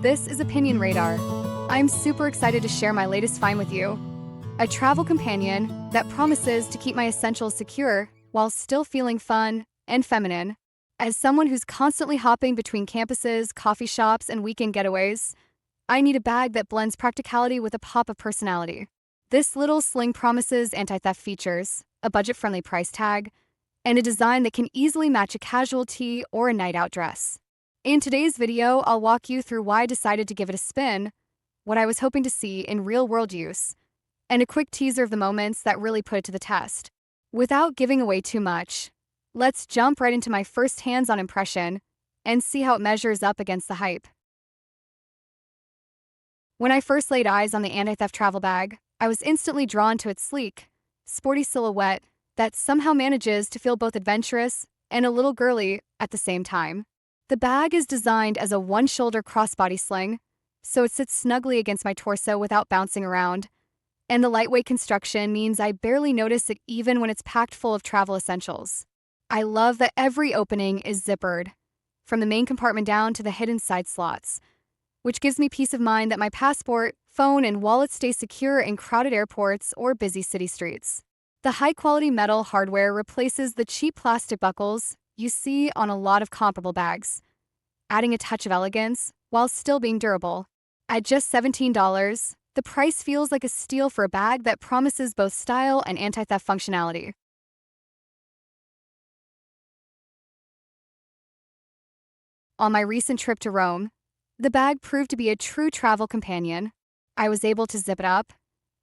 this is Opinion Radar. I'm super excited to share my latest find with you. A travel companion that promises to keep my essentials secure while still feeling fun and feminine. As someone who's constantly hopping between campuses, coffee shops, and weekend getaways, I need a bag that blends practicality with a pop of personality. This little sling promises anti-theft features, a budget-friendly price tag, and a design that can easily match a casual tee or a night-out dress. In today's video, I'll walk you through why I decided to give it a spin, what I was hoping to see in real-world use, and a quick teaser of the moments that really put it to the test. Without giving away too much, let's jump right into my first hands-on impression and see how it measures up against the hype. When I first laid eyes on the anti-theft travel bag, I was instantly drawn to its sleek, sporty silhouette that somehow manages to feel both adventurous and a little girly at the same time. The bag is designed as a one-shoulder crossbody sling, so it sits snugly against my torso without bouncing around, and the lightweight construction means I barely notice it even when it's packed full of travel essentials. I love that every opening is zippered, from the main compartment down to the hidden side slots, which gives me peace of mind that my passport, phone, and wallet stay secure in crowded airports or busy city streets. The high-quality metal hardware replaces the cheap plastic buckles you see on a lot of comparable bags, adding a touch of elegance while still being durable. At just $17, the price feels like a steal for a bag that promises both style and anti-theft functionality. On my recent trip to Rome, the bag proved to be a true travel companion. I was able to zip it up,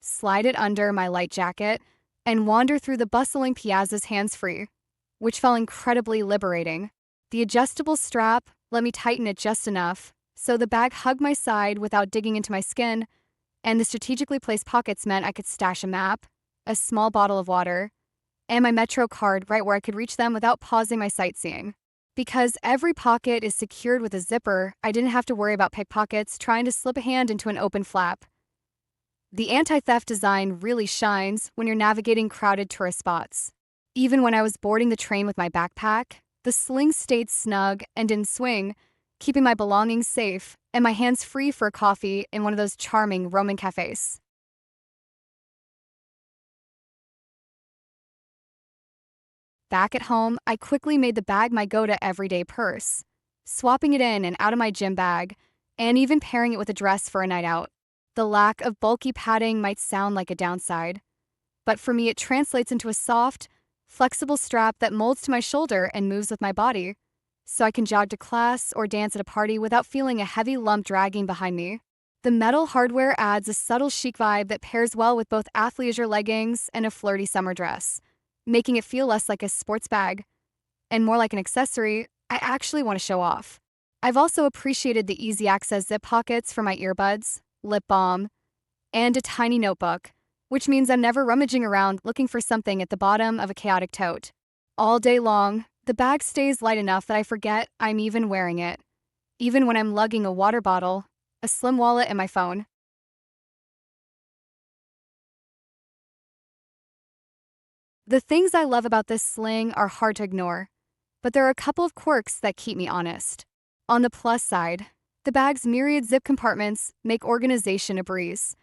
slide it under my light jacket, and wander through the bustling piazzas hands-free, which felt incredibly liberating. The adjustable strap let me tighten it just enough, so the bag hugged my side without digging into my skin, and the strategically placed pockets meant I could stash a map, a small bottle of water, and my Metro card right where I could reach them without pausing my sightseeing. Because every pocket is secured with a zipper, I didn't have to worry about pickpockets trying to slip a hand into an open flap. The anti-theft design really shines when you're navigating crowded tourist spots. Even when I was boarding the train with my backpack, the sling stayed snug and didn't swing, keeping my belongings safe and my hands free for a coffee in one of those charming Roman cafes. Back at home, I quickly made the bag my go-to everyday purse, swapping it in and out of my gym bag, and even pairing it with a dress for a night out. The lack of bulky padding might sound like a downside, but for me it translates into a soft, flexible strap that molds to my shoulder and moves with my body, so I can jog to class or dance at a party without feeling a heavy lump dragging behind me. The metal hardware adds a subtle chic vibe that pairs well with both athleisure leggings and a flirty summer dress, making it feel less like a sports bag and more like an accessory I actually want to show off. I've also appreciated the easy access zip pockets for my earbuds, lip balm, and a tiny notebook, which means I'm never rummaging around looking for something at the bottom of a chaotic tote. All day long, the bag stays light enough that I forget I'm even wearing it, even when I'm lugging a water bottle, a slim wallet, and my phone. The things I love about this sling are hard to ignore, but there are a couple of quirks that keep me honest. On the plus side, the bag's myriad zip compartments make organization a breeze.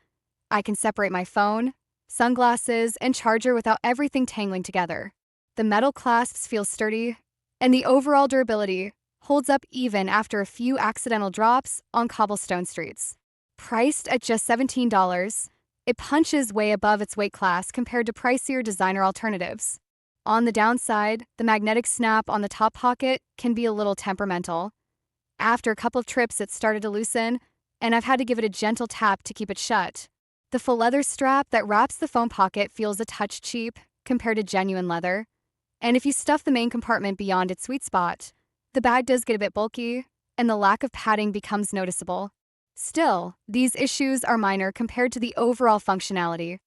I can separate my phone, sunglasses, and charger without everything tangling together. The metal clasps feel sturdy, and the overall durability holds up even after a few accidental drops on cobblestone streets. Priced at just $17, it punches way above its weight class compared to pricier designer alternatives. On the downside, the magnetic snap on the top pocket can be a little temperamental. After a couple of trips, it started to loosen, and I've had to give it a gentle tap to keep it shut. The faux leather strap that wraps the phone pocket feels a touch cheap compared to genuine leather, and if you stuff the main compartment beyond its sweet spot, the bag does get a bit bulky, and the lack of padding becomes noticeable. Still, these issues are minor compared to the overall functionality.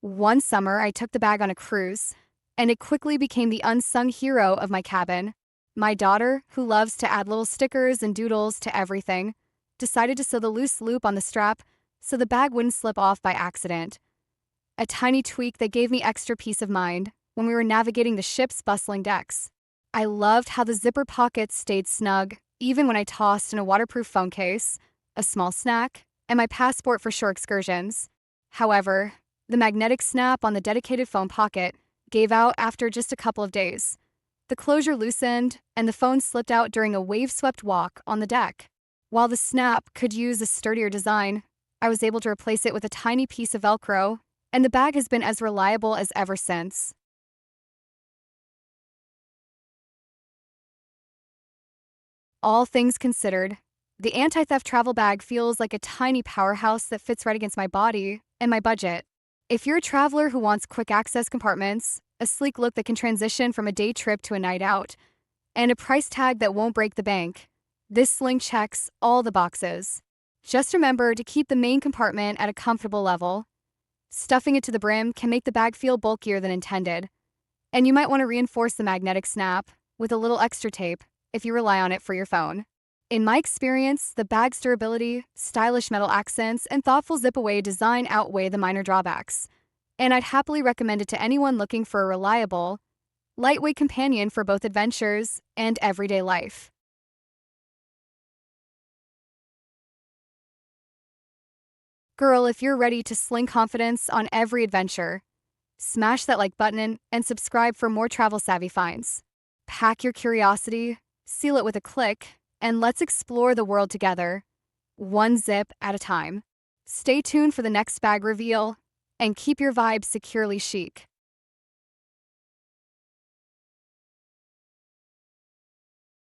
One summer, I took the bag on a cruise, and it quickly became the unsung hero of my cabin. My daughter, who loves to add little stickers and doodles to everything, decided to sew the loose loop on the strap so the bag wouldn't slip off by accident. A tiny tweak that gave me extra peace of mind when we were navigating the ship's bustling decks. I loved how the zipper pockets stayed snug, even when I tossed in a waterproof phone case, a small snack, and my passport for short excursions. However, the magnetic snap on the dedicated phone pocket gave out after just a couple of days. The closure loosened, and the phone slipped out during a wave-swept walk on the deck. While the snap could use a sturdier design, I was able to replace it with a tiny piece of Velcro, and the bag has been as reliable as ever since. All things considered, the anti-theft travel bag feels like a tiny powerhouse that fits right against my body and my budget. If you're a traveler who wants quick access compartments, a sleek look that can transition from a day trip to a night out, and a price tag that won't break the bank, this sling checks all the boxes. Just remember to keep the main compartment at a comfortable level. Stuffing it to the brim can make the bag feel bulkier than intended, and you might want to reinforce the magnetic snap with a little extra tape if you rely on it for your phone. In my experience, the bag's durability, stylish metal accents, and thoughtful zip-away design outweigh the minor drawbacks, and I'd happily recommend it to anyone looking for a reliable, lightweight companion for both adventures and everyday life. Girl, if you're ready to sling confidence on every adventure, smash that like button and subscribe for more travel-savvy finds. Pack your curiosity, seal it with a click, and let's explore the world together, one zip at a time. Stay tuned for the next bag reveal, and keep your vibe securely chic.